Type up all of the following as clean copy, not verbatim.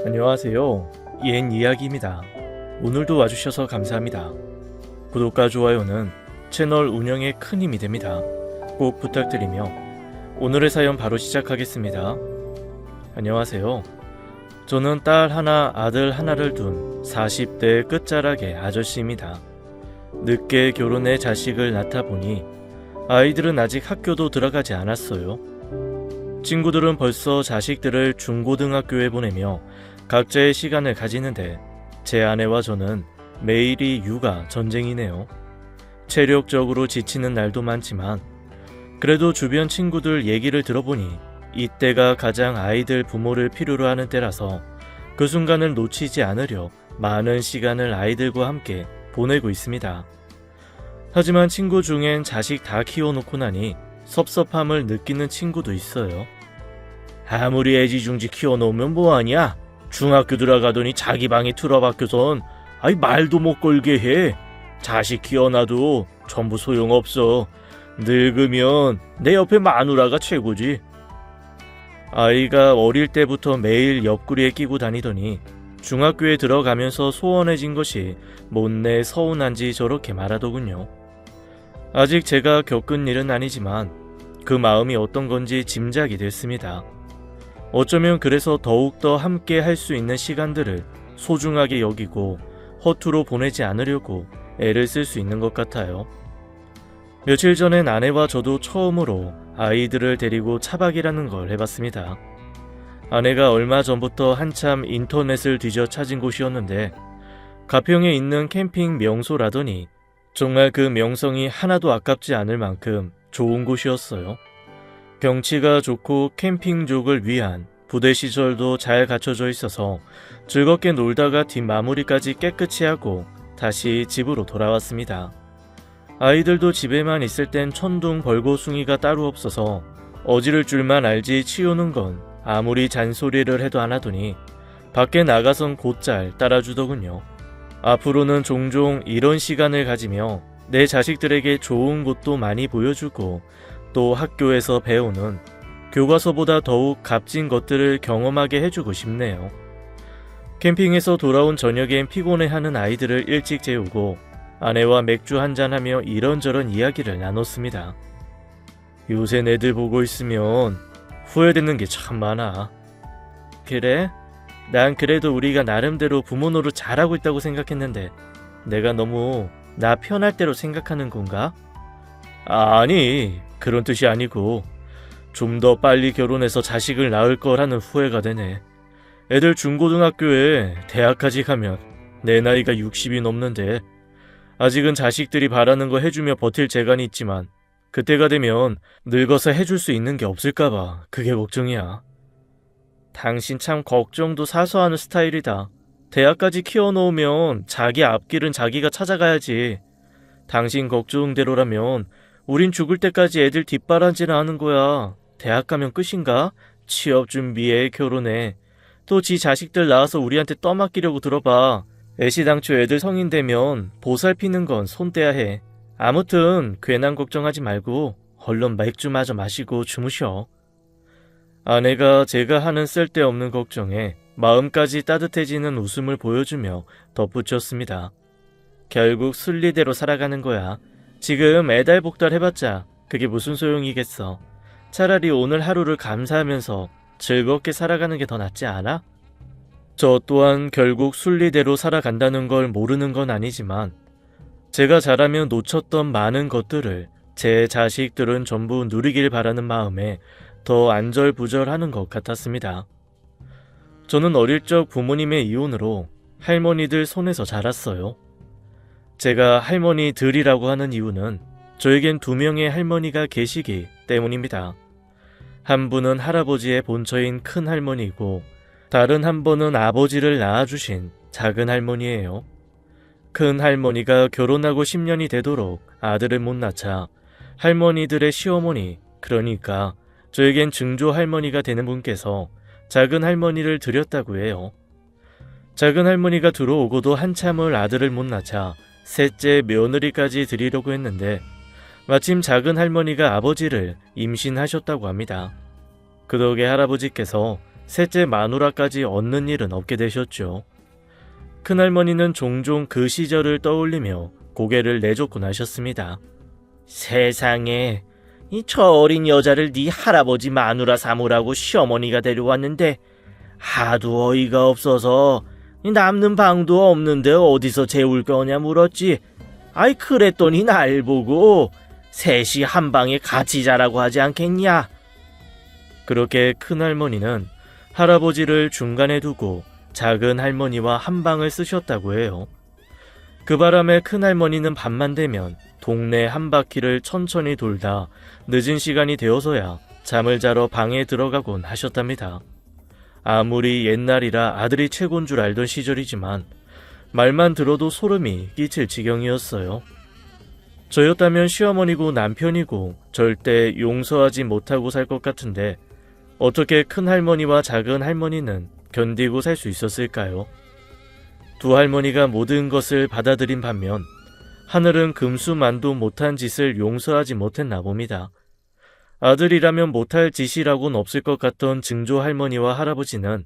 안녕하세요. 이엔 이야기입니다. 오늘도 와주셔서 감사합니다. 구독과 좋아요는 채널 운영에 큰 힘이 됩니다. 꼭 부탁드리며 오늘의 사연 바로 시작하겠습니다. 안녕하세요. 저는 딸 하나, 아들 하나를 둔 40대 끝자락의 아저씨입니다. 늦게 결혼해 자식을 낳다 보니 아이들은 아직 학교도 들어가지 않았어요. 친구들은 벌써 자식들을 중고등학교에 보내며 각자의 시간을 가지는데 제 아내와 저는 매일이 육아 전쟁이네요. 체력적으로 지치는 날도 많지만 그래도 주변 친구들 얘기를 들어보니 이때가 가장 아이들 부모를 필요로 하는 때라서 그 순간을 놓치지 않으려 많은 시간을 아이들과 함께 보내고 있습니다. 하지만 친구 중엔 자식 다 키워놓고 나니 섭섭함을 느끼는 친구도 있어요. 아무리 애지중지 키워놓으면 뭐하냐? 중학교 들어가더니 자기 방에 틀어박혀선 말도 못 걸게 해. 자식 키워놔도 전부 소용없어. 늙으면 내 옆에 마누라가 최고지. 아이가 어릴 때부터 매일 옆구리에 끼고 다니더니 중학교에 들어가면서 소원해진 것이 못내 서운한지 저렇게 말하더군요. 아직 제가 겪은 일은 아니지만 그 마음이 어떤 건지 짐작이 됐습니다. 어쩌면 그래서 더욱더 함께 할 수 있는 시간들을 소중하게 여기고 허투루 보내지 않으려고 애를 쓸 수 있는 것 같아요. 며칠 전엔 아내와 저도 처음으로 아이들을 데리고 차박이라는 걸 해봤습니다. 아내가 얼마 전부터 한참 인터넷을 뒤져 찾은 곳이었는데 가평에 있는 캠핑 명소라더니 정말 그 명성이 하나도 아깝지 않을 만큼 좋은 곳이었어요. 경치가 좋고 캠핑족을 위한 부대 시설도 잘 갖춰져 있어서 즐겁게 놀다가 뒷마무리까지 깨끗이 하고 다시 집으로 돌아왔습니다. 아이들도 집에만 있을 땐 천둥 벌거숭이가 따로 없어서 어지를 줄만 알지 치우는 건 아무리 잔소리를 해도 안 하더니 밖에 나가선 곧잘 따라주더군요. 앞으로는 종종 이런 시간을 가지며 내 자식들에게 좋은 곳도 많이 보여주고 또 학교에서 배우는 교과서보다 더욱 값진 것들을 경험하게 해주고 싶네요. 캠핑에서 돌아온 저녁엔 피곤해하는 아이들을 일찍 재우고 아내와 맥주 한잔하며 이런저런 이야기를 나눴습니다. 요새 애들 보고 있으면 후회되는 게 참 많아. 그래? 난 그래도 우리가 나름대로 부모 노릇 잘하고 있다고 생각했는데 내가 너무 나 편할 대로 생각하는 건가? 아니, 그런 뜻이 아니고 좀 더 빨리 결혼해서 자식을 낳을 거라는 후회가 되네. 애들 중고등학교에 대학까지 가면 내 나이가 60이 넘는데 아직은 자식들이 바라는 거 해주며 버틸 재간이 있지만 그때가 되면 늙어서 해줄 수 있는 게 없을까봐 그게 걱정이야. 당신 참 걱정도 사서 하는 스타일이다. 대학까지 키워놓으면 자기 앞길은 자기가 찾아가야지. 당신 걱정대로라면 우린 죽을 때까지 애들 뒷바라지나 하는 거야. 대학 가면 끝인가? 취업 준비해, 결혼해. 또 지 자식들 낳아서 우리한테 떠맡기려고 들어봐. 애시당초 애들 성인 되면 보살피는 건 손 떼야 해. 아무튼 괜한 걱정하지 말고 얼른 맥주 마저 마시고 주무셔. 아내가 제가 하는 쓸데없는 걱정에 마음까지 따뜻해지는 웃음을 보여주며 덧붙였습니다. 결국 순리대로 살아가는 거야. 지금 애달복달 해봤자 그게 무슨 소용이겠어. 차라리 오늘 하루를 감사하면서 즐겁게 살아가는 게 더 낫지 않아? 저 또한 결국 순리대로 살아간다는 걸 모르는 건 아니지만 제가 자라며 놓쳤던 많은 것들을 제 자식들은 전부 누리길 바라는 마음에 더 안절부절하는 것 같았습니다. 저는 어릴 적 부모님의 이혼으로 할머니들 손에서 자랐어요. 제가 할머니들이라고 하는 이유는 저에겐 2명의 할머니가 계시기 때문입니다. 한 분은 할아버지의 본처인 큰 할머니고 다른 한 분은 아버지를 낳아주신 작은 할머니예요. 큰 할머니가 결혼하고 10년이 되도록 아들을 못 낳자 할머니들의 시어머니, 그러니까 저에겐 증조 할머니가 되는 분께서 작은 할머니를 드렸다고 해요. 작은 할머니가 들어오고도 한참을 아들을 못 낳자 셋째 며느리까지 드리려고 했는데 마침 작은 할머니가 아버지를 임신하셨다고 합니다. 그 덕에 할아버지께서 셋째 마누라까지 얻는 일은 없게 되셨죠. 큰할머니는 종종 그 시절을 떠올리며 고개를 내젓곤 하셨습니다. 세상에, 저 어린 여자를 네 할아버지 마누라 삼으라고 시어머니가 데려왔는데 하도 어이가 없어서 남는 방도 없는데 어디서 재울 거냐 물었지. 아이 그랬더니 날 보고 셋이 한 방에 같이 자라고 하지 않겠냐. 그렇게 큰할머니는 할아버지를 중간에 두고 작은 할머니와 한 방을 쓰셨다고 해요. 그 바람에 큰할머니는 밤만 되면 동네 한 바퀴를 천천히 돌다 늦은 시간이 되어서야 잠을 자러 방에 들어가곤 하셨답니다. 아무리 옛날이라 아들이 최고인 줄 알던 시절이지만 말만 들어도 소름이 끼칠 지경이었어요. 저였다면 시어머니고 남편이고 절대 용서하지 못하고 살 것 같은데 어떻게 큰할머니와 작은 할머니는 견디고 살 수 있었을까요? 두 할머니가 모든 것을 받아들인 반면 하늘은 금수만도 못한 짓을 용서하지 못했나 봅니다. 아들이라면 못할 짓이라고는 없을 것 같던 증조 할머니와 할아버지는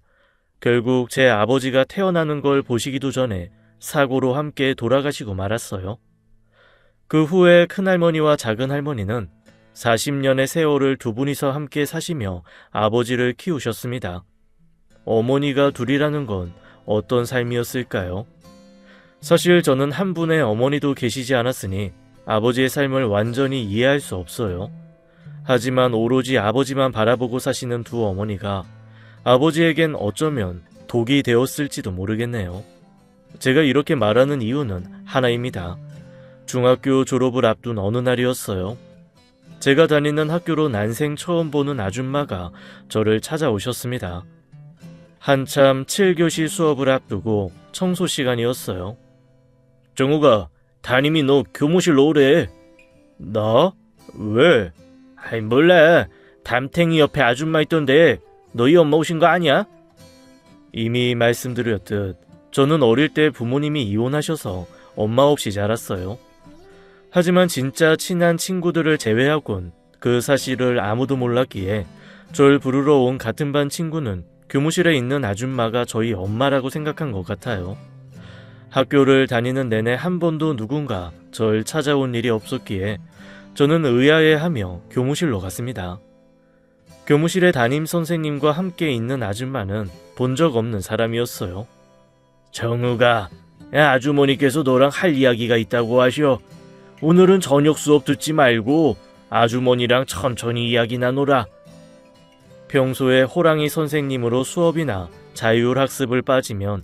결국 제 아버지가 태어나는 걸 보시기도 전에 사고로 함께 돌아가시고 말았어요. 그 후에 큰할머니와 작은 할머니는 40년의 세월을 두 분이서 함께 사시며 아버지를 키우셨습니다. 어머니가 둘이라는 건 어떤 삶이었을까요? 사실 저는 한 분의 어머니도 계시지 않았으니 아버지의 삶을 완전히 이해할 수 없어요. 하지만 오로지 아버지만 바라보고 사시는 두 어머니가 아버지에겐 어쩌면 독이 되었을지도 모르겠네요. 제가 이렇게 말하는 이유는 하나입니다. 중학교 졸업을 앞둔 어느 날이었어요. 제가 다니는 학교로 난생 처음 보는 아줌마가 저를 찾아오셨습니다. 한참 7교시 수업을 앞두고 청소 시간이었어요. 정우가, 담임이 너 교무실로 오래. 나? 왜? 아이 몰라. 담탱이 옆에 아줌마 있던데 너희 엄마 오신 거 아니야? 이미 말씀드렸듯 저는 어릴 때 부모님이 이혼하셔서 엄마 없이 자랐어요. 하지만 진짜 친한 친구들을 제외하곤 그 사실을 아무도 몰랐기에 절 부르러 온 같은 반 친구는 교무실에 있는 아줌마가 저희 엄마라고 생각한 것 같아요. 학교를 다니는 내내 한 번도 누군가 절 찾아온 일이 없었기에 저는 의아해하며 교무실로 갔습니다. 교무실에 담임 선생님과 함께 있는 아줌마는 본 적 없는 사람이었어요. 정우가, 아주머니께서 너랑 할 이야기가 있다고 하셔. 오늘은 저녁 수업 듣지 말고 아주머니랑 천천히 이야기 나눠라. 평소에 호랑이 선생님으로 수업이나 자율학습을 빠지면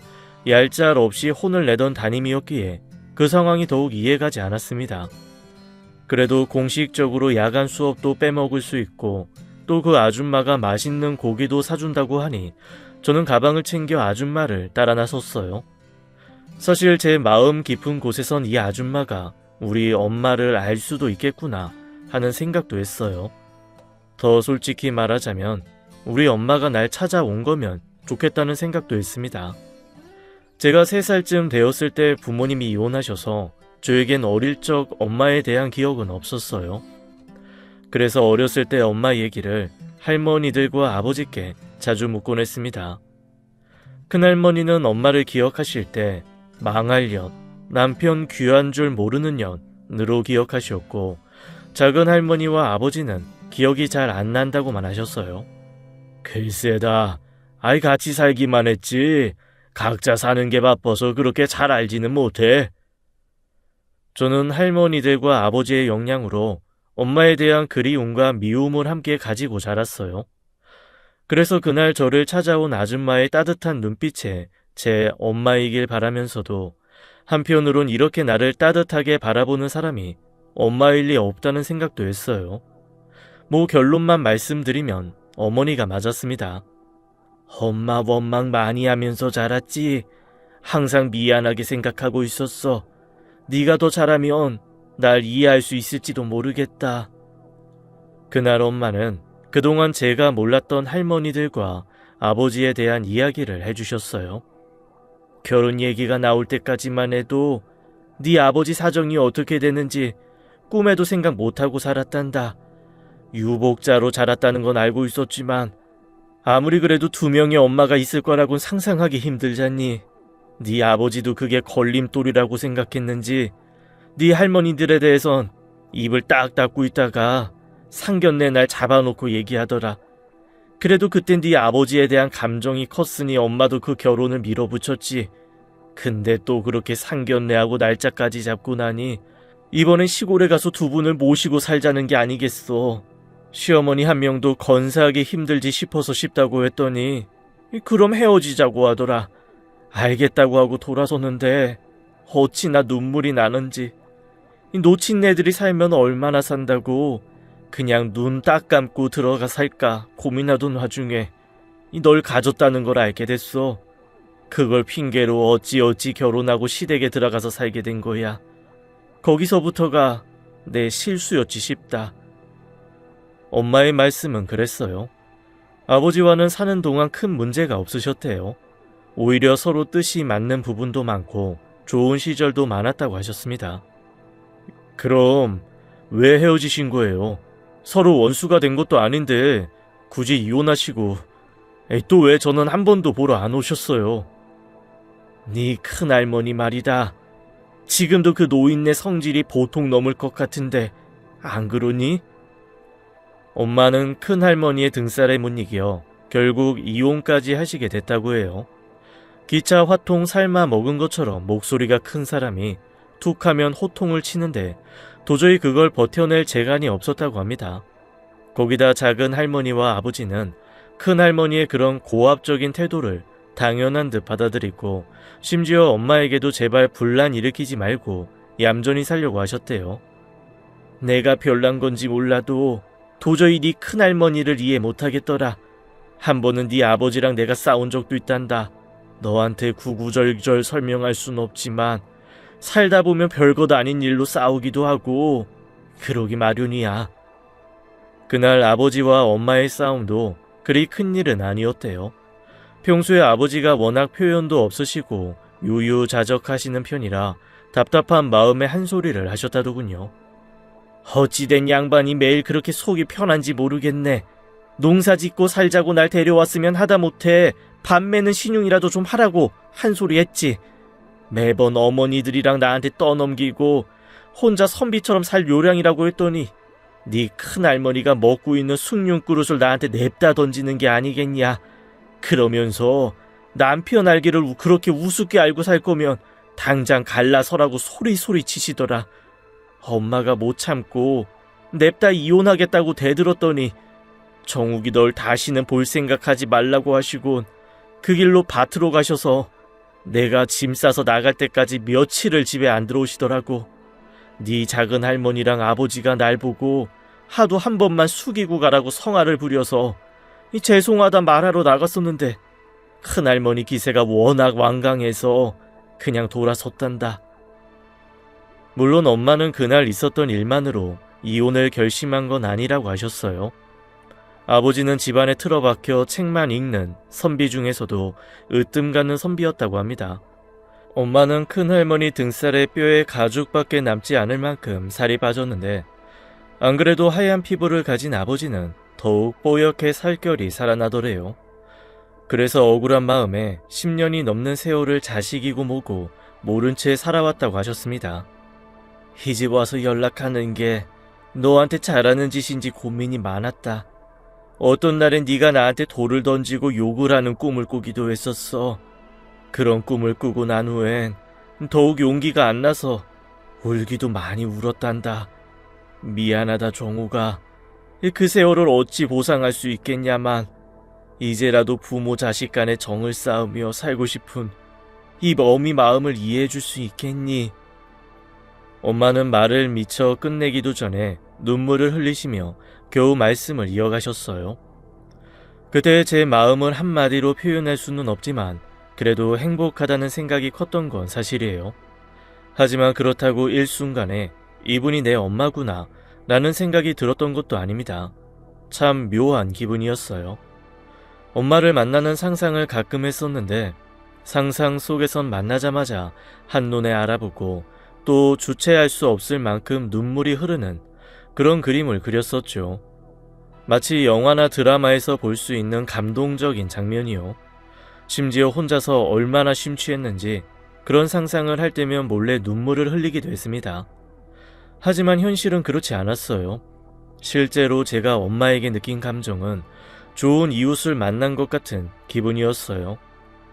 얄짤 없이 혼을 내던 담임이었기에 그 상황이 더욱 이해가지 않았습니다. 그래도 공식적으로 야간 수업도 빼먹을 수 있고 또 그 아줌마가 맛있는 고기도 사준다고 하니 저는 가방을 챙겨 아줌마를 따라 나섰어요. 사실 제 마음 깊은 곳에선 이 아줌마가 우리 엄마를 알 수도 있겠구나 하는 생각도 했어요. 더 솔직히 말하자면 우리 엄마가 날 찾아온 거면 좋겠다는 생각도 했습니다. 제가 3살쯤 되었을 때 부모님이 이혼하셔서 저에겐 어릴 적 엄마에 대한 기억은 없었어요. 그래서 어렸을 때 엄마 얘기를 할머니들과 아버지께 자주 묻곤 했습니다. 큰할머니는 엄마를 기억하실 때 망할 년, 남편 귀한 줄 모르는 년으로 기억하셨고 작은 할머니와 아버지는 기억이 잘 안 난다고만 하셨어요. 글쎄다, 아이 같이 살기만 했지 각자 사는 게 바빠서 그렇게 잘 알지는 못해. 저는 할머니들과 아버지의 영향으로 엄마에 대한 그리움과 미움을 함께 가지고 자랐어요. 그래서 그날 저를 찾아온 아줌마의 따뜻한 눈빛에 제 엄마이길 바라면서도 한편으론 이렇게 나를 따뜻하게 바라보는 사람이 엄마일 리 없다는 생각도 했어요. 뭐 결론만 말씀드리면 어머니가 맞았습니다. 엄마 원망 많이 하면서 자랐지. 항상 미안하게 생각하고 있었어. 네가 더 잘하면 날 이해할 수 있을지도 모르겠다. 그날 엄마는 그동안 제가 몰랐던 할머니들과 아버지에 대한 이야기를 해주셨어요. 결혼 얘기가 나올 때까지만 해도 네 아버지 사정이 어떻게 되는지 꿈에도 생각 못하고 살았단다. 유복자로 자랐다는 건 알고 있었지만 아무리 그래도 2명의 엄마가 있을 거라곤 상상하기 힘들잖니. 네 아버지도 그게 걸림돌이라고 생각했는지 네 할머니들에 대해선 입을 딱 닫고 있다가 상견례 날 잡아놓고 얘기하더라. 그래도 그땐 네 아버지에 대한 감정이 컸으니 엄마도 그 결혼을 밀어붙였지. 근데 또 그렇게 상견례하고 날짜까지 잡고 나니 이번엔 시골에 가서 2분을 모시고 살자는 게 아니겠어. 시어머니 1명도 건사하기 힘들지 싶어서 싶다고 했더니 그럼 헤어지자고 하더라. 알겠다고 하고 돌아섰는데 어찌나 눈물이 나는지. 놓친 애들이 살면 얼마나 산다고 그냥 눈 딱 감고 들어가 살까 고민하던 와중에 널 가졌다는 걸 알게 됐어. 그걸 핑계로 어찌어찌 결혼하고 시댁에 들어가서 살게 된 거야. 거기서부터가 내 실수였지 싶다. 엄마의 말씀은 그랬어요. 아버지와는 사는 동안 큰 문제가 없으셨대요. 오히려 서로 뜻이 맞는 부분도 많고 좋은 시절도 많았다고 하셨습니다. 그럼 왜 헤어지신 거예요? 서로 원수가 된 것도 아닌데 굳이 이혼하시고 또 왜 저는 한 번도 보러 안 오셨어요? 네 큰할머니 말이다. 지금도 그 노인네 성질이 보통 넘을 것 같은데 안 그러니? 엄마는 큰할머니의 등살에 못 이겨 결국 이혼까지 하시게 됐다고 해요. 기차 화통 삶아 먹은 것처럼 목소리가 큰 사람이 툭 하면 호통을 치는데 도저히 그걸 버텨낼 재간이 없었다고 합니다. 거기다 작은 할머니와 아버지는 큰할머니의 그런 고압적인 태도를 당연한 듯 받아들이고 심지어 엄마에게도 제발 분란 일으키지 말고 얌전히 살려고 하셨대요. 내가 별난 건지 몰라도 도저히 네 큰할머니를 이해 못하겠더라. 한 번은 네 아버지랑 내가 싸운 적도 있단다. 너한테 구구절절 설명할 순 없지만 살다 보면 별것 아닌 일로 싸우기도 하고 그러기 마련이야. 그날 아버지와 엄마의 싸움도 그리 큰 일은 아니었대요. 평소에 아버지가 워낙 표현도 없으시고 유유자적하시는 편이라 답답한 마음에 한 소리를 하셨다더군요. 어찌된 양반이 매일 그렇게 속이 편한지 모르겠네. 농사 짓고 살자고 날 데려왔으면 하다못해 밤매는 신용이라도 좀 하라고 한 소리 했지. 매번 어머니들이랑 나한테 떠넘기고 혼자 선비처럼 살 요량이라고 했더니 네 큰할머니가 먹고 있는 숭늉그릇을 나한테 냅다 던지는 게 아니겠냐. 그러면서 남편 알기를 그렇게 우습게 알고 살 거면 당장 갈라서라고 소리소리 치시더라. 엄마가 못 참고 냅다 이혼하겠다고 대들었더니 정욱이 널 다시는 볼 생각하지 말라고 하시곤 그 길로 밭으로 가셔서 내가 짐 싸서 나갈 때까지 며칠을 집에 안 들어오시더라고. 네 작은 할머니랑 아버지가 날 보고 하도 한 번만 숙이고 가라고 성화를 부려서 죄송하다 말하러 나갔었는데 큰할머니 기세가 워낙 완강해서 그냥 돌아섰단다. 물론 엄마는 그날 있었던 일만으로 이혼을 결심한 건 아니라고 하셨어요. 아버지는 집안에 틀어박혀 책만 읽는 선비 중에서도 으뜸 가는 선비였다고 합니다. 엄마는 큰할머니 등살에 뼈에 가죽밖에 남지 않을 만큼 살이 빠졌는데 안 그래도 하얀 피부를 가진 아버지는 더욱 뽀얗게 살결이 살아나더래요. 그래서 억울한 마음에 10년이 넘는 세월을 자식이고 뭐고 모른 채 살아왔다고 하셨습니다. 이 집 와서 연락하는 게 너한테 잘하는 짓인지 고민이 많았다. 어떤 날엔 네가 나한테 돌을 던지고 욕을 하는 꿈을 꾸기도 했었어. 그런 꿈을 꾸고 난 후엔 더욱 용기가 안 나서 울기도 많이 울었단다. 미안하다 정우가. 그 세월을 어찌 보상할 수 있겠냐만 이제라도 부모 자식 간의 정을 쌓으며 살고 싶은 이 어미 마음을 이해해 줄 수 있겠니? 엄마는 말을 미처 끝내기도 전에 눈물을 흘리시며 겨우 말씀을 이어가셨어요. 그때 제 마음을 한마디로 표현할 수는 없지만 그래도 행복하다는 생각이 컸던 건 사실이에요. 하지만 그렇다고 일순간에 이분이 내 엄마구나 라는 생각이 들었던 것도 아닙니다. 참 묘한 기분이었어요. 엄마를 만나는 상상을 가끔 했었는데 상상 속에선 만나자마자 한눈에 알아보고 또 주체할 수 없을 만큼 눈물이 흐르는 그런 그림을 그렸었죠. 마치 영화나 드라마에서 볼 수 있는 감동적인 장면이요. 심지어 혼자서 얼마나 심취했는지 그런 상상을 할 때면 몰래 눈물을 흘리기도 했습니다. 하지만 현실은 그렇지 않았어요. 실제로 제가 엄마에게 느낀 감정은 좋은 이웃을 만난 것 같은 기분이었어요.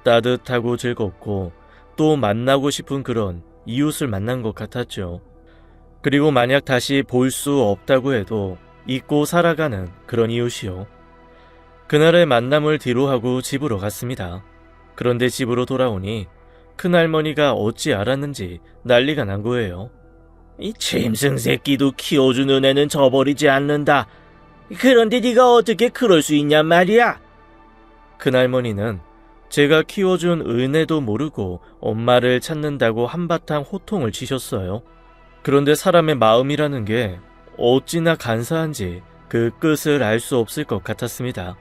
따뜻하고 즐겁고 또 만나고 싶은 그런 이웃을 만난 것 같았죠. 그리고 만약 다시 볼 수 없다고 해도 잊고 살아가는 그런 이웃이요. 그날의 만남을 뒤로하고 집으로 갔습니다. 그런데 집으로 돌아오니 큰할머니가 어찌 알았는지 난리가 난 거예요. 이 짐승 새끼도 키워주는 애는 저버리지 않는다. 그런데 네가 어떻게 그럴 수 있냔 말이야? 큰할머니는 제가 키워준 은혜도 모르고 엄마를 찾는다고 한바탕 호통을 치셨어요. 그런데 사람의 마음이라는 게 어찌나 간사한지 그 끝을 알 수 없을 것 같았습니다.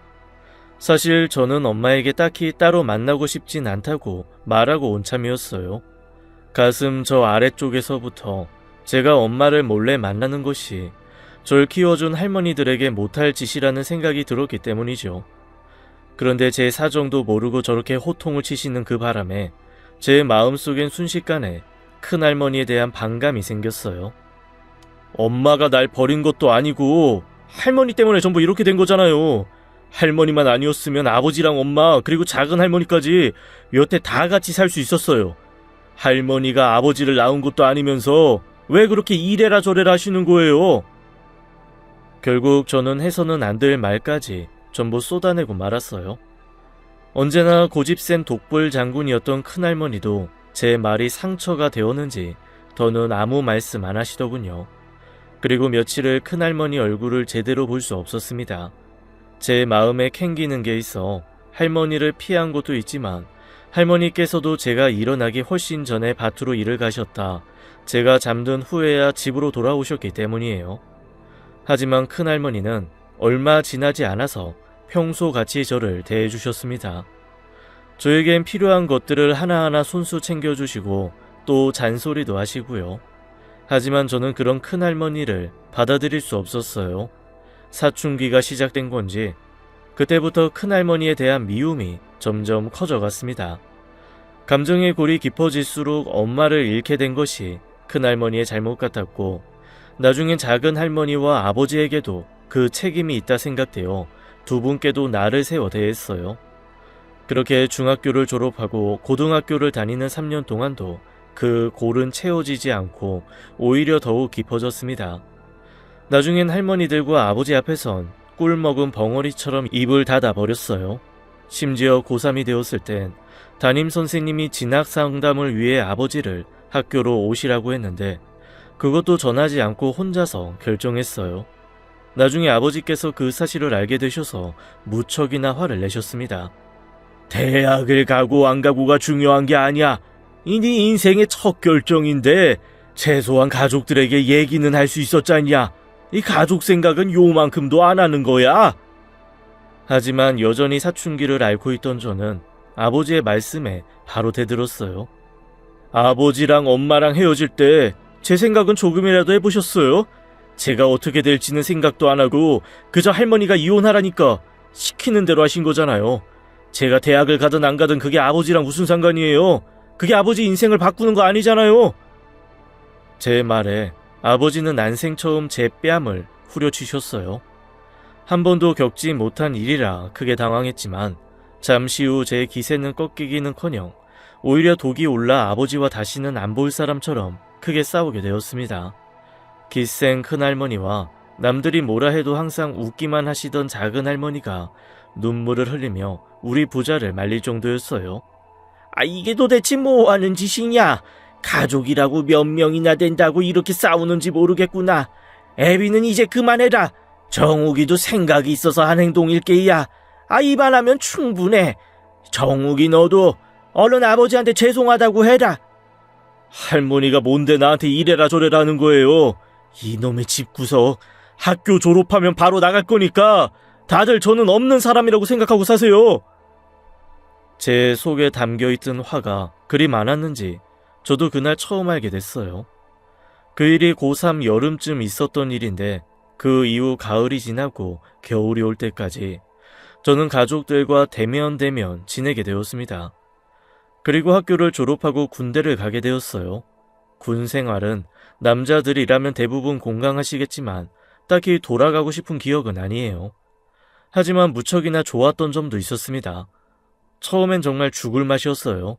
사실 저는 엄마에게 딱히 따로 만나고 싶진 않다고 말하고 온 참이었어요. 가슴 저 아래쪽에서부터 제가 엄마를 몰래 만나는 것이 절 키워준 할머니들에게 못할 짓이라는 생각이 들었기 때문이죠. 그런데 제 사정도 모르고 저렇게 호통을 치시는 그 바람에 제 마음속엔 순식간에 큰할머니에 대한 반감이 생겼어요. 엄마가 날 버린 것도 아니고 할머니 때문에 전부 이렇게 된 거잖아요. 할머니만 아니었으면 아버지랑 엄마 그리고 작은 할머니까지 여태 다 같이 살 수 있었어요. 할머니가 아버지를 낳은 것도 아니면서 왜 그렇게 이래라 저래라 하시는 거예요? 결국 저는 해서는 안 될 말까지 전부 쏟아내고 말았어요. 언제나 고집센 독불 장군이었던 큰할머니도 제 말이 상처가 되었는지 더는 아무 말씀 안 하시더군요. 그리고 며칠을 큰할머니 얼굴을 제대로 볼 수 없었습니다. 제 마음에 캥기는 게 있어 할머니를 피한 것도 있지만 할머니께서도 제가 일어나기 훨씬 전에 밭으로 일을 가셨다. 제가 잠든 후에야 집으로 돌아오셨기 때문이에요. 하지만 큰할머니는 얼마 지나지 않아서 평소같이 저를 대해주셨습니다. 저에겐 필요한 것들을 하나하나 손수 챙겨주시고 또 잔소리도 하시고요. 하지만 저는 그런 큰할머니를 받아들일 수 없었어요. 사춘기가 시작된 건지 그때부터 큰할머니에 대한 미움이 점점 커져갔습니다. 감정의 골이 깊어질수록 엄마를 잃게 된 것이 큰할머니의 잘못 같았고 나중엔 작은 할머니와 아버지에게도 그 책임이 있다 생각되어 두 분께도 나를 세워 대했어요. 그렇게 중학교를 졸업하고 고등학교를 다니는 3년 동안도 그 골은 채워지지 않고 오히려 더욱 깊어졌습니다. 나중엔 할머니들과 아버지 앞에선 꿀 먹은 벙어리처럼 입을 닫아버렸어요. 심지어 고3이 되었을 땐 담임선생님이 진학상담을 위해 아버지를 학교로 오시라고 했는데 그것도 전하지 않고 혼자서 결정했어요. 나중에 아버지께서 그 사실을 알게 되셔서 무척이나 화를 내셨습니다. 대학을 가고 안 가고가 중요한 게 아니야. 네 인생의 첫 결정인데 최소한 가족들에게 얘기는 할 수 있었잖냐. 이 가족 생각은 요만큼도 안 하는 거야. 하지만 여전히 사춘기를 앓고 있던 저는 아버지의 말씀에 바로 대들었어요. 아버지랑 엄마랑 헤어질 때 제 생각은 조금이라도 해보셨어요? 제가 어떻게 될지는 생각도 안 하고 그저 할머니가 이혼하라니까 시키는 대로 하신 거잖아요. 제가 대학을 가든 안 가든 그게 아버지랑 무슨 상관이에요? 그게 아버지 인생을 바꾸는 거 아니잖아요. 제 말에 아버지는 난생 처음 제 뺨을 후려치셨어요. 한 번도 겪지 못한 일이라 크게 당황했지만 잠시 후 제 기세는 꺾이기는커녕 오히려 독이 올라 아버지와 다시는 안 볼 사람처럼 크게 싸우게 되었습니다. 기생 큰할머니와 남들이 뭐라 해도 항상 웃기만 하시던 작은 할머니가 눈물을 흘리며 우리 부자를 말릴 정도였어요. 이게 도대체 뭐 하는 짓이냐? 가족이라고 몇 명이나 된다고 이렇게 싸우는지 모르겠구나. 애비는 이제 그만해라. 정욱이도 생각이 있어서 한 행동일 게야. 이만하면 충분해. 정욱이 너도 얼른 아버지한테 죄송하다고 해라. 할머니가 뭔데 나한테 이래라 저래라 하는 거예요. 이놈의 집구석. 학교 졸업하면 바로 나갈 거니까 다들 저는 없는 사람이라고 생각하고 사세요. 제 속에 담겨있던 화가 그리 많았는지 저도 그날 처음 알게 됐어요. 그 일이 고3 여름쯤 있었던 일인데 그 이후 가을이 지나고 겨울이 올 때까지 저는 가족들과 대면 지내게 되었습니다. 그리고 학교를 졸업하고 군대를 가게 되었어요. 군 생활은 남자들이라면 대부분 공감하시겠지만 딱히 돌아가고 싶은 기억은 아니에요. 하지만 무척이나 좋았던 점도 있었습니다. 처음엔 정말 죽을 맛이었어요.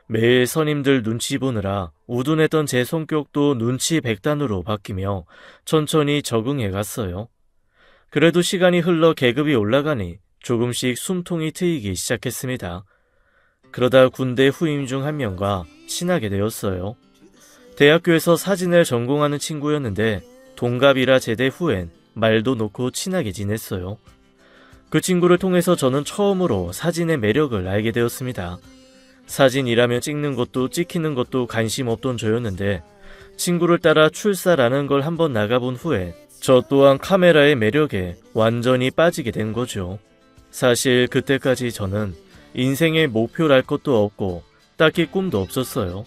매일 선임들 눈치 보느라 우둔했던 제 성격도 눈치 백단으로 바뀌며 천천히 적응해 갔어요. 그래도 시간이 흘러 계급이 올라가니 조금씩 숨통이 트이기 시작했습니다. 그러다 군대 후임 중 한 명과 친하게 되었어요. 대학교에서 사진을 전공하는 친구였는데 동갑이라 제대 후엔 말도 놓고 친하게 지냈어요. 그 친구를 통해서 저는 처음으로 사진의 매력을 알게 되었습니다. 사진이라면 찍는 것도 찍히는 것도 관심 없던 저였는데 친구를 따라 출사라는 걸 한번 나가본 후에 저 또한 카메라의 매력에 완전히 빠지게 된 거죠. 사실 그때까지 저는 인생의 목표랄 것도 없고 딱히 꿈도 없었어요.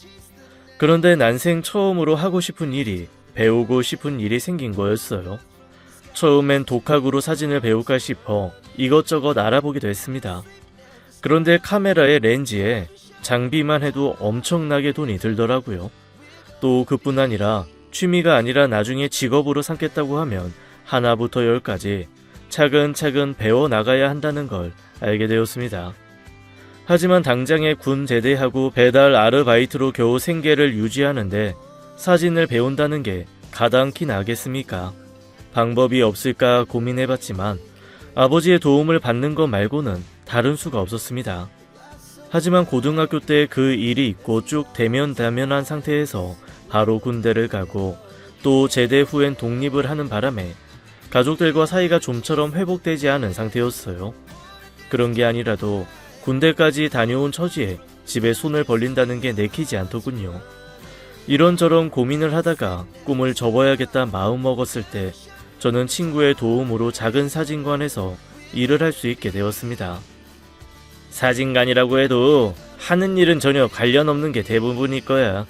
그런데 난생 처음으로 하고 싶은 일이 배우고 싶은 일이 생긴 거였어요. 처음엔 독학으로 사진을 배울까 싶어 이것저것 알아보기도 했습니다. 그런데 카메라의 렌즈에 장비만 해도 엄청나게 돈이 들더라고요. 또 그뿐 아니라 취미가 아니라 나중에 직업으로 삼겠다고 하면 하나부터 열까지 차근차근 배워나가야 한다는 걸 알게 되었습니다. 하지만 당장에 군 제대하고 배달 아르바이트로 겨우 생계를 유지하는데 사진을 배운다는 게 가당키 나겠습니까? 방법이 없을까 고민해봤지만 아버지의 도움을 받는 것 말고는 다른 수가 없었습니다. 하지만 고등학교 때 그 일이 있고 쭉 대면한 상태에서 바로 군대를 가고 또 제대 후엔 독립을 하는 바람에 가족들과 사이가 좀처럼 회복되지 않은 상태였어요. 그런 게 아니라도 군대까지 다녀온 처지에 집에 손을 벌린다는 게 내키지 않더군요. 이런저런 고민을 하다가 꿈을 접어야겠다 마음먹었을 때 저는 친구의 도움으로 작은 사진관에서 일을 할 수 있게 되었습니다. 사진관이라고 해도 하는 일은 전혀 관련 없는 게 대부분일 거야.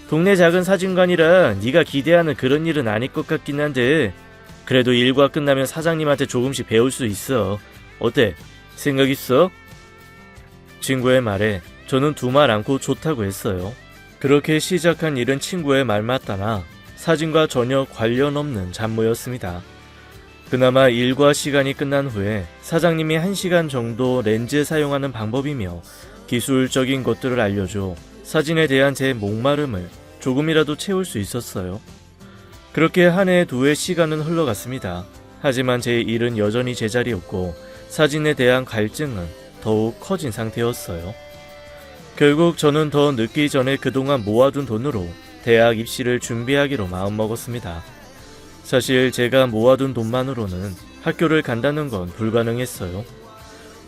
동네 작은 사진관이라 네가 기대하는 그런 일은 아닐 것 같긴 한데 그래도 일과 끝나면 사장님한테 조금씩 배울 수 있어. 어때? 생각 있어? 친구의 말에 저는 두말 않고 좋다고 했어요. 그렇게 시작한 일은 친구의 말 맞다나 사진과 전혀 관련 없는 잡무였습니다. 그나마 일과 시간이 끝난 후에 사장님이 1시간 정도 렌즈 사용하는 방법이며 기술적인 것들을 알려줘 사진에 대한 제 목마름을 조금이라도 채울 수 있었어요. 그렇게 한 해 두 해 시간은 흘러갔습니다. 하지만 제 일은 여전히 제자리였고 사진에 대한 갈증은 더욱 커진 상태였어요. 결국 저는 더 늦기 전에 그동안 모아둔 돈으로 대학 입시를 준비하기로 마음먹었습니다. 사실 제가 모아둔 돈만으로는 학교를 간다는 건 불가능했어요.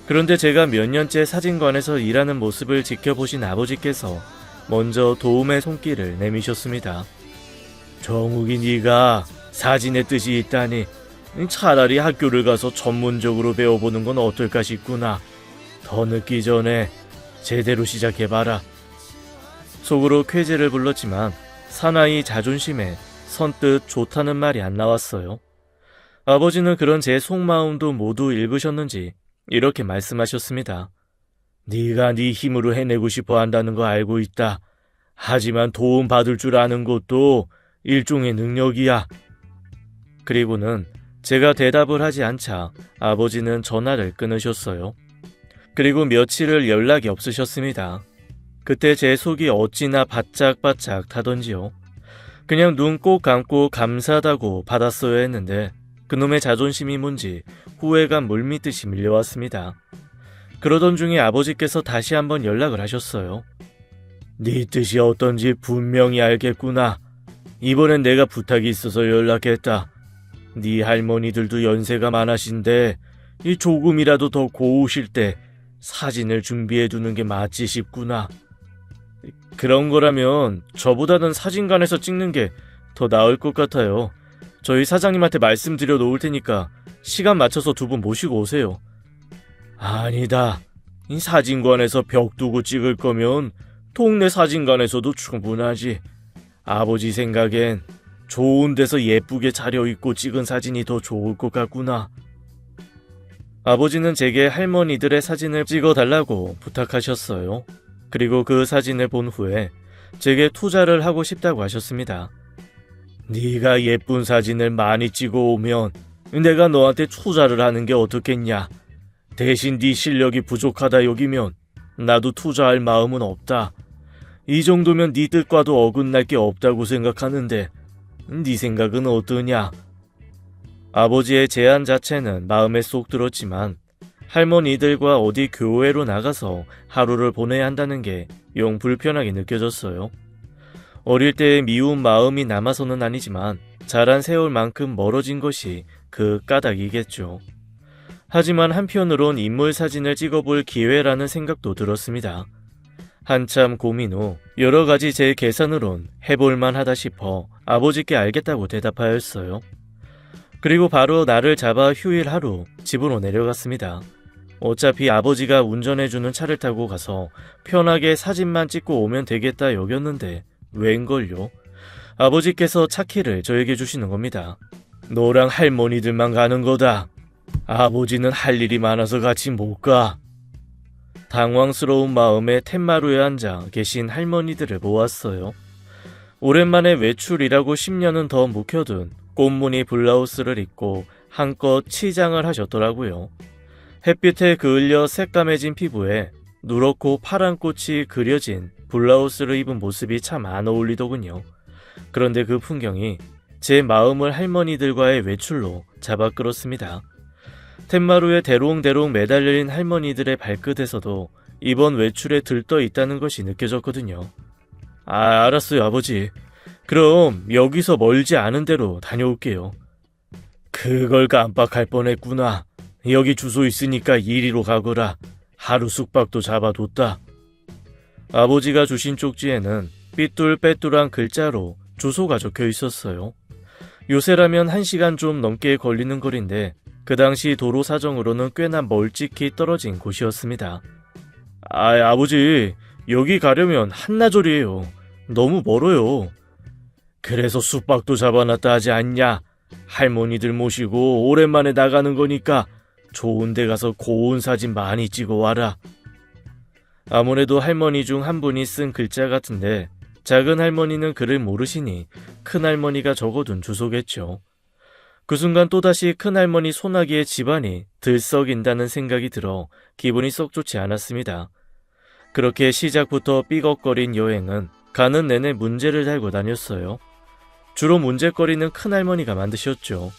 그런데 제가 몇 년째 사진관에서 일하는 모습을 지켜보신 아버지께서 먼저 도움의 손길을 내미셨습니다. 정욱이 네가 사진의 뜻이 있다니 차라리 학교를 가서 전문적으로 배워보는 건 어떨까 싶구나. 더 늦기 전에 제대로 시작해봐라. 속으로 쾌재를 불렀지만 사나이 자존심에 선뜻 좋다는 말이 안 나왔어요. 아버지는 그런 제 속마음도 모두 읽으셨는지 이렇게 말씀하셨습니다. 네가 네 힘으로 해내고 싶어 한다는 거 알고 있다. 하지만 도움 받을 줄 아는 것도 일종의 능력이야. 그리고는 제가 대답을 하지 않자 아버지는 전화를 끊으셨어요. 그리고 며칠을 연락이 없으셨습니다. 그때 제 속이 어찌나 바짝바짝 타던지요. 그냥 눈 꼭 감고 감사하다고 받았어야 했는데 그놈의 자존심이 뭔지 후회가 물밀듯이 밀려왔습니다. 그러던 중에 아버지께서 다시 한번 연락을 하셨어요. 네 뜻이 어떤지 분명히 알겠구나. 이번엔 내가 부탁이 있어서 연락했다. 네 할머니들도 연세가 많으신데 이 조금이라도 더 고우실 때 사진을 준비해두는 게 맞지 싶구나. 그런 거라면 저보다는 사진관에서 찍는 게 더 나을 것 같아요. 저희 사장님한테 말씀드려 놓을 테니까 시간 맞춰서 두 분 모시고 오세요. 아니다. 이 사진관에서 벽 두고 찍을 거면 동네 사진관에서도 충분하지. 아버지 생각엔 좋은 데서 예쁘게 차려입고 찍은 사진이 더 좋을 것 같구나. 아버지는 제게 할머니들의 사진을 찍어달라고 부탁하셨어요. 그리고 그 사진을 본 후에 제게 투자를 하고 싶다고 하셨습니다. 네가 예쁜 사진을 많이 찍어오면 내가 너한테 투자를 하는 게 어떻겠냐. 대신 네 실력이 부족하다 여기면 나도 투자할 마음은 없다. 이 정도면 네 뜻과도 어긋날 게 없다고 생각하는데 네 생각은 어떠냐? 아버지의 제안 자체는 마음에 쏙 들었지만 할머니들과 어디 교회로 나가서 하루를 보내야 한다는 게 영 불편하게 느껴졌어요. 어릴 때의 미운 마음이 남아서는 아니지만 자란 세월만큼 멀어진 것이 그 까닭이겠죠. 하지만 한편으론 인물 사진을 찍어볼 기회라는 생각도 들었습니다. 한참 고민 후 여러 가지 제 계산으론 해볼만 하다 싶어 아버지께 알겠다고 대답하였어요. 그리고 바로 나를 잡아 휴일 하루 집으로 내려갔습니다. 어차피 아버지가 운전해주는 차를 타고 가서 편하게 사진만 찍고 오면 되겠다 여겼는데 웬걸요? 아버지께서 차 키를 저에게 주시는 겁니다. 너랑 할머니들만 가는 거다. 아버지는 할 일이 많아서 같이 못 가. 당황스러운 마음에 텐마루에 앉아 계신 할머니들을 보았어요. 오랜만에 외출이라고 10년은 더 묵혀둔 꽃무늬 블라우스를 입고 한껏 치장을 하셨더라고요. 햇빛에 그을려 새까매진 피부에 누렇고 파란 꽃이 그려진 블라우스를 입은 모습이 참 안 어울리더군요. 그런데 그 풍경이 제 마음을 할머니들과의 외출로 잡아 끌었습니다. 텐마루에 대롱대롱 매달린 할머니들의 발끝에서도 이번 외출에 들떠 있다는 것이 느껴졌거든요. 알았어요, 아버지. 그럼 여기서 멀지 않은 데로 다녀올게요. 그걸 깜빡할 뻔했구나. 여기 주소 있으니까 이리로 가거라. 하루 숙박도 잡아뒀다. 아버지가 주신 쪽지에는 삐뚤빼뚤한 글자로 주소가 적혀 있었어요. 요새라면 1시간 좀 넘게 걸리는 거리인데 그 당시 도로 사정으로는 꽤나 멀찍이 떨어진 곳이었습니다. 아버지, 여기 가려면 한나절이에요. 너무 멀어요. 그래서 숙박도 잡아놨다 하지 않냐? 할머니들 모시고 오랜만에 나가는 거니까 좋은 데 가서 고운 사진 많이 찍어 와라. 아무래도 할머니 중 한 분이 쓴 글자 같은데 작은 할머니는 글을 모르시니 큰 할머니가 적어둔 주소겠죠. 그 순간 또다시 큰 할머니 소나기의 집안이 들썩인다는 생각이 들어 기분이 썩 좋지 않았습니다. 그렇게 시작부터 삐걱거린 여행은 가는 내내 문제를 달고 다녔어요. 주로 문제거리는 큰할머니가 만드셨죠.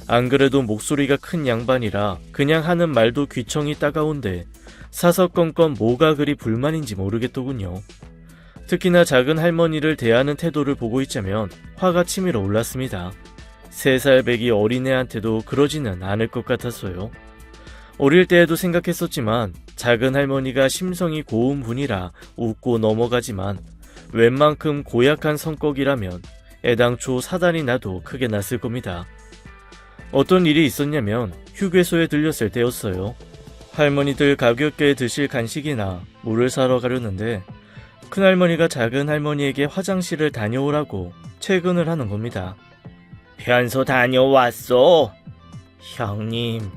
안 그래도 목소리가 큰 양반이라 그냥 하는 말도 귀청이 따가운데 사서건건 뭐가 그리 불만인지 모르겠더군요. 특히나 작은 할머니를 대하는 태도를 보고 있자면 화가 치밀어 올랐습니다. 3살 배기 어린애한테도 그러지는 않을 것 같았어요. 어릴 때에도 생각했었지만 작은 할머니가 심성이 고운 분이라 웃고 넘어가지만 웬만큼 고약한 성격이라면 애당초 사단이 나도 크게 났을 겁니다. 어떤 일이 있었냐면 휴게소에 들렸을 때였어요. 할머니들 가볍게 드실 간식이나 물을 사러 가려는데 큰할머니가 작은 할머니에게 화장실을 다녀오라고 퇴근을 하는 겁니다. 변소 다녀왔어. 형님,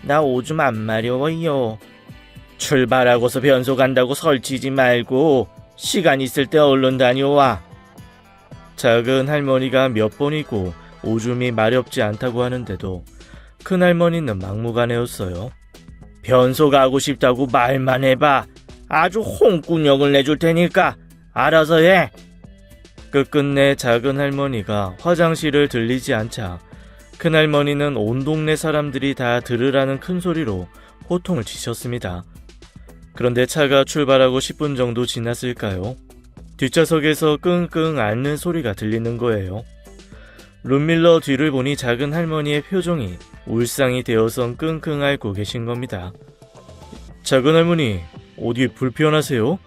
나 오줌 안 마려워요. 출발하고서 변소 간다고 설치지 말고 시간 있을 때 얼른 다녀와. 작은 할머니가 몇 번이고 오줌이 마렵지 않다고 하는데도 큰할머니는 막무가내였어요. 변소 가고 싶다고 말만 해봐. 아주 홍군형을 내줄 테니까 알아서 해. 끝끝내 작은 할머니가 화장실을 들리지 않자 큰할머니는 온 동네 사람들이 다 들으라는 큰 소리로 호통을 치셨습니다. 그런데 차가 출발하고 10분 정도 지났을까요? 뒷좌석에서 끙끙 앓는 소리가 들리는 거예요. 룸밀러 뒤를 보니 작은 할머니의 표정이 울상이 되어서 끙끙 앓고 계신 겁니다. 작은 할머니, 어디 불편하세요?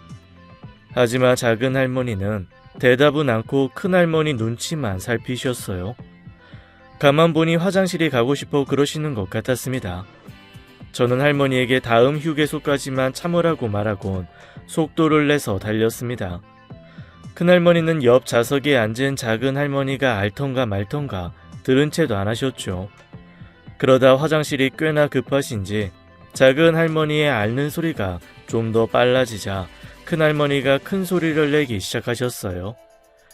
하지만 작은 할머니는 대답은 않고 큰할머니 눈치만 살피셨어요. 가만 보니 화장실이 가고 싶어 그러시는 것 같았습니다. 저는 할머니에게 다음 휴게소까지만 참으라고 말하곤 속도를 내서 달렸습니다. 큰할머니는 옆 좌석에 앉은 작은 할머니가 앓던가 말던가 들은 채도 안 하셨죠. 그러다 화장실이 꽤나 급하신지 작은 할머니의 앓는 소리가 좀 더 빨라지자 큰할머니가 큰 소리를 내기 시작하셨어요.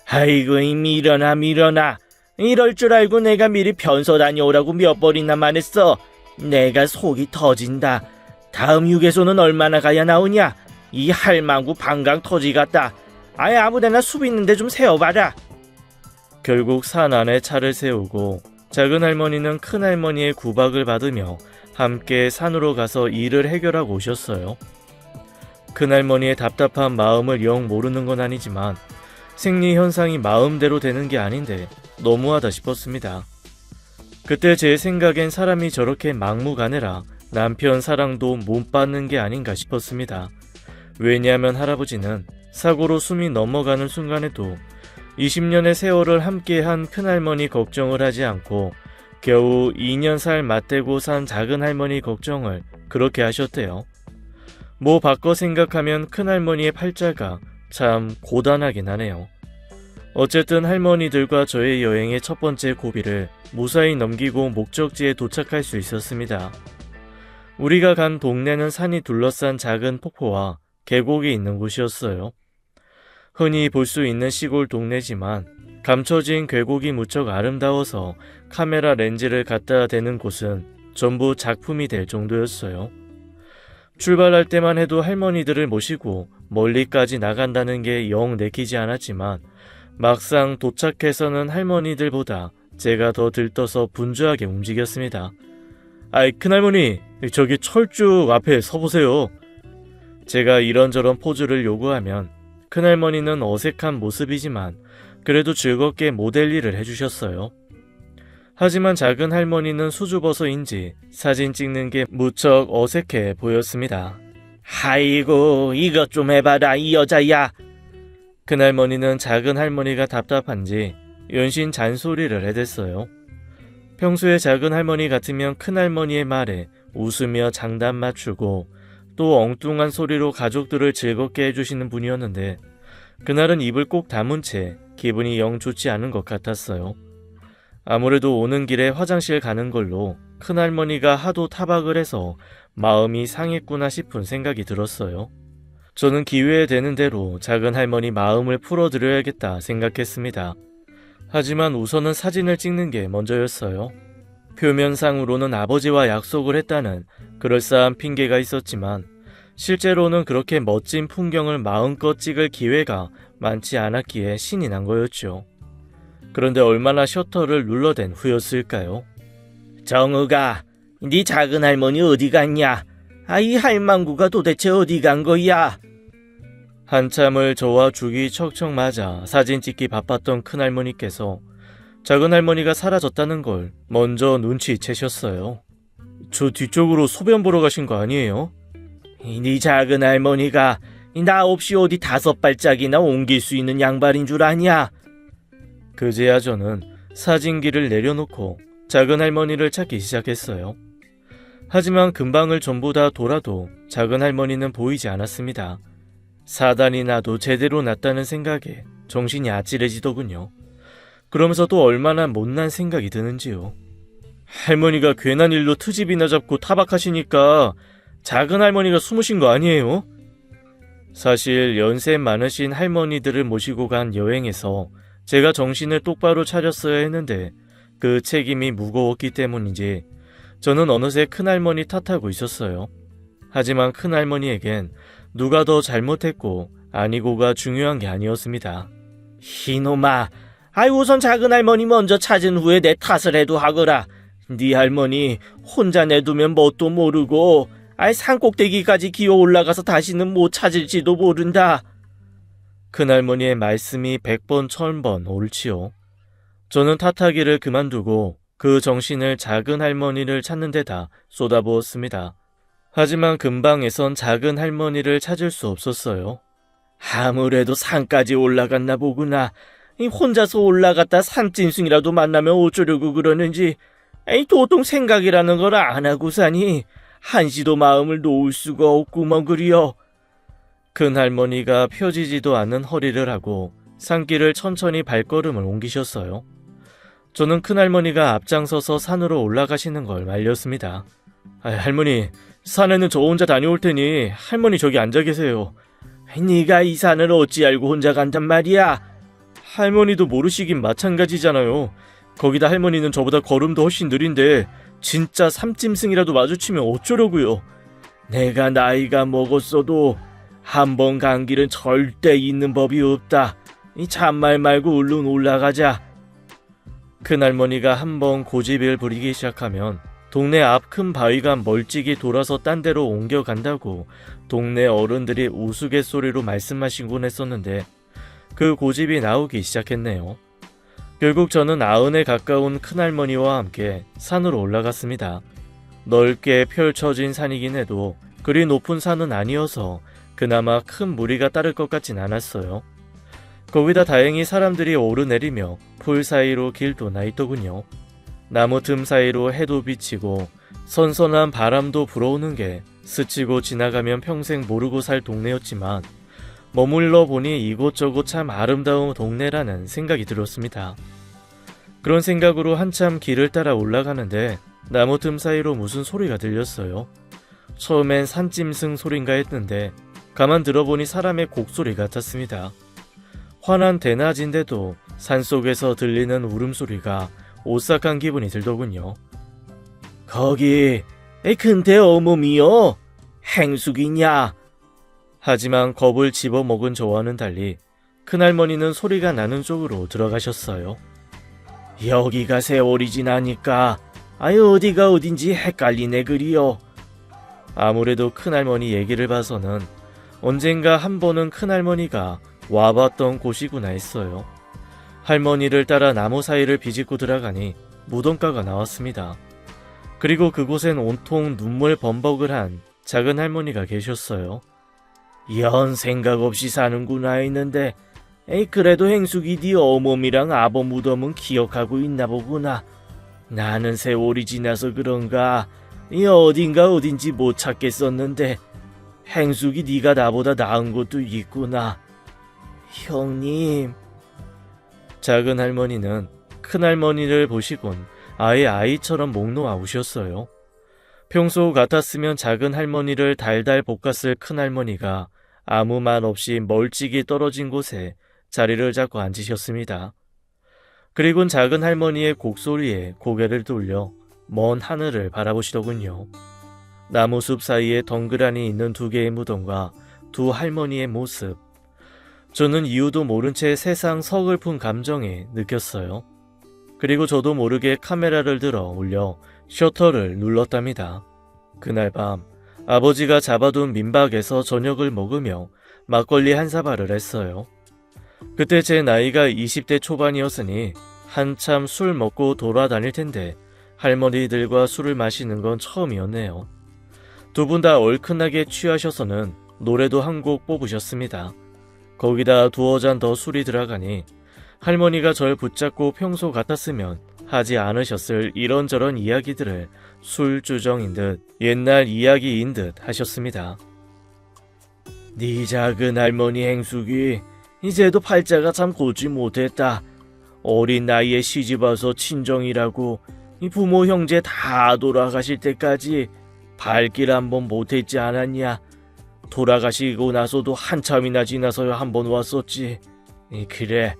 아이고, 밀어나. 이럴 줄 알고 내가 미리 변소 다녀오라고 몇 번이나 말했어. 내가 속이 터진다. 다음 휴게소는 얼마나 가야 나오냐? 이 할망구 방광 터지 같다. 아예 아무데나 숲 있는데 좀 세워봐라. 결국 산 안에 차를 세우고 작은 할머니는 큰 할머니의 구박을 받으며 함께 산으로 가서 일을 해결하고 오셨어요. 큰 할머니의 답답한 마음을 영 모르는 건 아니지만 생리 현상이 마음대로 되는 게 아닌데 너무하다 싶었습니다. 그때 제 생각엔 사람이 저렇게 막무가내라 남편 사랑도 못 받는 게 아닌가 싶었습니다. 왜냐하면 할아버지는 사고로 숨이 넘어가는 순간에도 20년의 세월을 함께한 큰할머니 걱정을 하지 않고 겨우 2년 살 맞대고 산 작은 할머니 걱정을 그렇게 하셨대요. 뭐 바꿔 생각하면 큰할머니의 팔자가 참 고단하긴 하네요. 어쨌든 할머니들과 저의 여행의 첫 번째 고비를 무사히 넘기고 목적지에 도착할 수 있었습니다. 우리가 간 동네는 산이 둘러싼 작은 폭포와 계곡이 있는 곳이었어요. 흔히 볼 수 있는 시골 동네지만 감춰진 계곡이 무척 아름다워서 카메라 렌즈를 갖다 대는 곳은 전부 작품이 될 정도였어요. 출발할 때만 해도 할머니들을 모시고 멀리까지 나간다는 게 영 내키지 않았지만 막상 도착해서는 할머니들보다 제가 더 들떠서 분주하게 움직였습니다. 아이, 큰할머니, 저기 철쭉 앞에 서보세요. 제가 이런저런 포즈를 요구하면 큰할머니는 어색한 모습이지만 그래도 즐겁게 모델 일을 해주셨어요. 하지만 작은 할머니는 수줍어서인지 사진 찍는 게 무척 어색해 보였습니다. 아이고, 이것 좀 해봐라, 이 여자야. 큰할머니는 작은 할머니가 답답한지 연신 잔소리를 해댔어요. 평소에 작은 할머니 같으면 큰할머니의 말에 웃으며 장단 맞추고 또 엉뚱한 소리로 가족들을 즐겁게 해주시는 분이었는데 그날은 입을 꼭 다문 채 기분이 영 좋지 않은 것 같았어요. 아무래도 오는 길에 화장실 가는 걸로 큰할머니가 하도 타박을 해서 마음이 상했구나 싶은 생각이 들었어요. 저는 기회에 되는 대로 작은 할머니 마음을 풀어드려야겠다 생각했습니다. 하지만 우선은 사진을 찍는 게 먼저였어요. 표면상으로는 아버지와 약속을 했다는 그럴싸한 핑계가 있었지만 실제로는 그렇게 멋진 풍경을 마음껏 찍을 기회가 많지 않았기에 신이 난 거였죠. 그런데 얼마나 셔터를 눌러댄 후였을까요? 정우가, 네 작은 할머니 어디 갔냐? 이 할망구가 도대체 어디 간 거야? 한참을 저와 죽이 척척 맞아 사진 찍기 바빴던 큰할머니께서 작은 할머니가 사라졌다는 걸 먼저 눈치채셨어요. 저 뒤쪽으로 소변 보러 가신 거 아니에요? 네 작은 할머니가 나 없이 어디 5발짝이나 옮길 수 있는 양발인 줄 아냐? 그제야 저는 사진기를 내려놓고 작은 할머니를 찾기 시작했어요. 하지만 근방을 전부 다 돌아도 작은 할머니는 보이지 않았습니다. 사단이 나도 제대로 났다는 생각에 정신이 아찔해지더군요. 그러면서 또 얼마나 못난 생각이 드는지요. 할머니가 괜한 일로 트집이나 잡고 타박하시니까 작은 할머니가 숨으신 거 아니에요? 사실 연세 많으신 할머니들을 모시고 간 여행에서 제가 정신을 똑바로 차렸어야 했는데 그 책임이 무거웠기 때문인지 저는 어느새 큰할머니 탓하고 있었어요. 하지만 큰할머니에겐 누가 더 잘못했고 아니고가 중요한 게 아니었습니다. 이놈아, 우선 작은 할머니 먼저 찾은 후에 내 탓을 해도 하거라. 네 할머니 혼자 내두면 뭣도 모르고 산꼭대기까지 기어 올라가서 다시는 못 찾을지도 모른다. 큰할머니의 말씀이 100번 1000번 옳지요. 저는 탓하기를 그만두고 그 정신을 작은 할머니를 찾는 데다 쏟아부었습니다. 하지만 근방에선 작은 할머니를 찾을 수 없었어요. 아무래도 산까지 올라갔나 보구나. 혼자서 올라갔다 산짐승이라도 만나면 어쩌려고 그러는지 도통 생각이라는 걸 안 하고 사니 한시도 마음을 놓을 수가 없구먼 그리여. 큰할머니가 펴지지도 않는 허리를 하고 산길을 천천히 발걸음을 옮기셨어요. 저는 큰할머니가 앞장서서 산으로 올라가시는 걸 말렸습니다. 할머니, 산에는 저 혼자 다녀올 테니 할머니 저기 앉아 계세요. 네가 이 산을 어찌 알고 혼자 간단 말이야? 할머니도 모르시긴 마찬가지잖아요. 거기다 할머니는 저보다 걸음도 훨씬 느린데 진짜 삼짐승이라도 마주치면 어쩌려고요. 내가 나이가 먹었어도 한 번 간 길은 절대 잊는 법이 없다. 이 잔말 말고 얼른 올라가자. 큰할머니가 한번 고집을 부리기 시작하면 동네 앞 큰 바위가 멀찍이 돌아서 딴 데로 옮겨간다고 동네 어른들이 우스갯소리로 말씀하시곤 했었는데 그 고집이 나오기 시작했네요. 결국 저는 90에 가까운 큰할머니와 함께 산으로 올라갔습니다. 넓게 펼쳐진 산이긴 해도 그리 높은 산은 아니어서 그나마 큰 무리가 따를 것 같진 않았어요. 거기다 다행히 사람들이 오르내리며 풀 사이로 길도 나 있더군요. 나무 틈 사이로 해도 비치고 선선한 바람도 불어오는 게 스치고 지나가면 평생 모르고 살 동네였지만 머물러 보니 이곳저곳 참 아름다운 동네라는 생각이 들었습니다. 그런 생각으로 한참 길을 따라 올라가는데 나무 틈 사이로 무슨 소리가 들렸어요. 처음엔 산짐승 소린가 했는데 가만 들어보니 사람의 곡소리 같았습니다. 환한 대낮인데도 산속에서 들리는 울음소리가 오싹한 기분이 들더군요. 거기 근데 어머미요? 행숙이냐? 하지만 겁을 집어먹은 저와는 달리 큰할머니는 소리가 나는 쪽으로 들어가셨어요. 여기가 세월이 지나니까 어디가 어딘지 헷갈리네 그리요. 아무래도 큰할머니 얘기를 봐서는 언젠가 한 번은 큰할머니가 와봤던 곳이구나 했어요. 할머니를 따라 나무 사이를 비집고 들어가니 무덤가가 나왔습니다. 그리고 그곳엔 온통 눈물 범벅을 한 작은 할머니가 계셨어요. 연 생각 없이 사는구나 했는데 그래도 행숙이 네 어머니랑 아버 무덤은 기억하고 있나 보구나. 나는 세월이 지나서 그런가 어딘가 어딘지 못 찾겠었는데 행숙이 네가 나보다 나은 것도 있구나. 형님. 작은 할머니는 큰할머니를 보시곤 아예 아이처럼 목 놓아 우셨어요. 평소 같았으면 작은 할머니를 달달 볶았을 큰할머니가 아무 말 없이 멀찍이 떨어진 곳에 자리를 잡고 앉으셨습니다. 그리곤 작은 할머니의 곡소리에 고개를 돌려 먼 하늘을 바라보시더군요. 나무숲 사이에 덩그러니 있는 두 개의 무덤과 두 할머니의 모습. 저는 이유도 모른 채 세상 서글픈 감정에 느꼈어요. 그리고 저도 모르게 카메라를 들어 올려 셔터를 눌렀답니다. 그날 밤 아버지가 잡아둔 민박에서 저녁을 먹으며 막걸리 한 사발을 했어요. 그때 제 나이가 20대 초반이었으니 한참 술 먹고 돌아다닐 텐데 할머니들과 술을 마시는 건 처음이었네요. 두 분 다 얼큰하게 취하셔서는 노래도 한 곡 뽑으셨습니다. 거기다 두어 잔 더 술이 들어가니 할머니가 절 붙잡고 평소 같았으면 하지 않으셨을 이런저런 이야기들을 술주정인 듯 옛날 이야기인 듯 하셨습니다. 네 작은 할머니 행숙이 이제도 팔자가 참 곧지 못했다. 어린 나이에 시집와서 친정이라고 이 부모 형제 다 돌아가실 때까지 발길 한번 못했지 않았냐. 돌아가시고 나서도 한참이나 지나서야 한번 왔었지. 그래,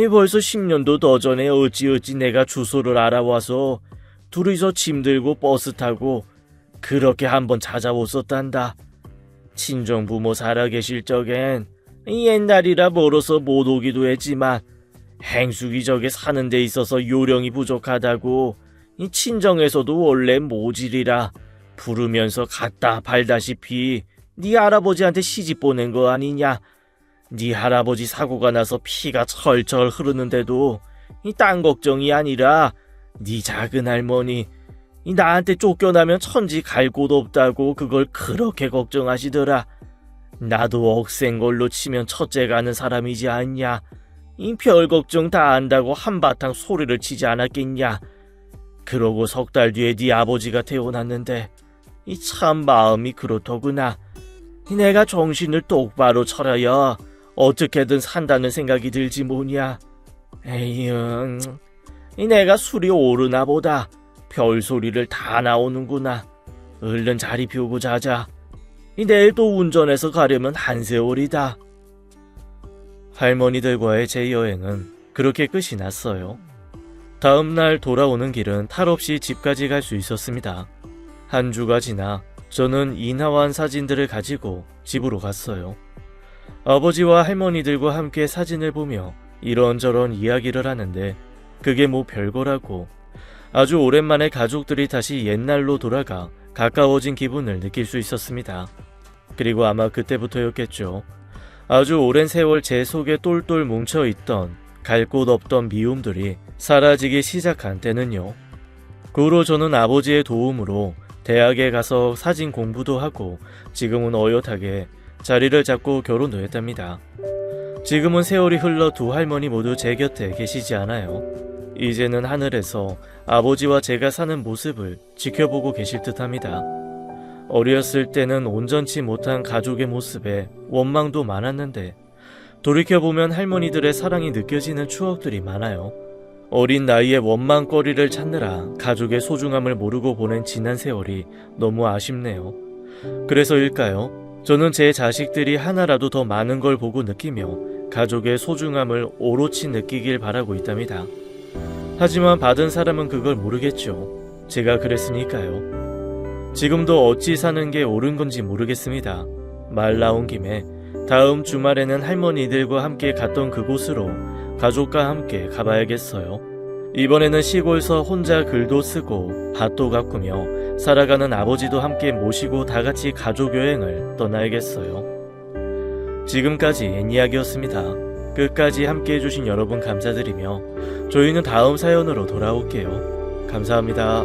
벌써 10년도 더 전에 어찌어찌 내가 주소를 알아와서 둘이서 짐 들고 버스 타고 그렇게 한번 찾아왔었단다. 친정부모 살아계실 적엔 옛날이라 멀어서 못 오기도 했지만 행숙이 저게 사는 데 있어서 요령이 부족하다고 이 친정에서도 원래 모질이라 부르면서 갖다 발다시피 네 할아버지한테 시집 보낸 거 아니냐. 네 할아버지 사고가 나서 피가 철철 흐르는데도 딴 걱정이 아니라 네 작은 할머니 나한테 쫓겨나면 천지 갈 곳 없다고 그걸 그렇게 걱정하시더라. 나도 억센 걸로 치면 첫째 가는 사람이지 않냐. 이 별 걱정 다 안다고 한바탕 소리를 치지 않았겠냐. 그러고 석 달 뒤에 네 아버지가 태어났는데 참 마음이 그렇더구나. 내가 정신을 똑바로 차려야 어떻게든 산다는 생각이 들지 뭐냐. 에휴, 내가 술이 오르나 보다. 별소리를 다 나오는구나. 얼른 자리 비우고 자자. 내일 또 운전해서 가려면 한 세월이다. 할머니들과의 제 여행은 그렇게 끝이 났어요. 다음 날 돌아오는 길은 탈 없이 집까지 갈 수 있었습니다. 한 주가 지나 저는 인화한 사진들을 가지고 집으로 갔어요. 아버지와 할머니들과 함께 사진을 보며 이런저런 이야기를 하는데 그게 뭐 별거라고, 아주 오랜만에 가족들이 다시 옛날로 돌아가 가까워진 기분을 느낄 수 있었습니다. 그리고 아마 그때부터였겠죠. 아주 오랜 세월 제 속에 똘똘 뭉쳐있던 갈 곳 없던 미움들이 사라지기 시작한 때는요. 그 후로 저는 아버지의 도움으로 대학에 가서 사진 공부도 하고 지금은 어엿하게 자리를 잡고 결혼도 했답니다. 지금은 세월이 흘러 두 할머니 모두 제 곁에 계시지 않아요. 이제는 하늘에서 아버지와 제가 사는 모습을 지켜보고 계실 듯합니다. 어렸을 때는 온전치 못한 가족의 모습에 원망도 많았는데 돌이켜보면 할머니들의 사랑이 느껴지는 추억들이 많아요. 어린 나이에 원망거리를 찾느라 가족의 소중함을 모르고 보낸 지난 세월이 너무 아쉽네요. 그래서일까요? 저는 제 자식들이 하나라도 더 많은 걸 보고 느끼며 가족의 소중함을 오롯이 느끼길 바라고 있답니다. 하지만 받은 사람은 그걸 모르겠죠. 제가 그랬으니까요. 지금도 어찌 사는 게 옳은 건지 모르겠습니다. 말 나온 김에 다음 주말에는 할머니들과 함께 갔던 그곳으로 가족과 함께 가봐야겠어요. 이번에는 시골서 혼자 글도 쓰고 밭도 가꾸며 살아가는 아버지도 함께 모시고 다같이 가족 여행을 떠나야겠어요. 지금까지 옛이야기였습니다. 끝까지 함께 해주신 여러분 감사드리며 저희는 다음 사연으로 돌아올게요. 감사합니다.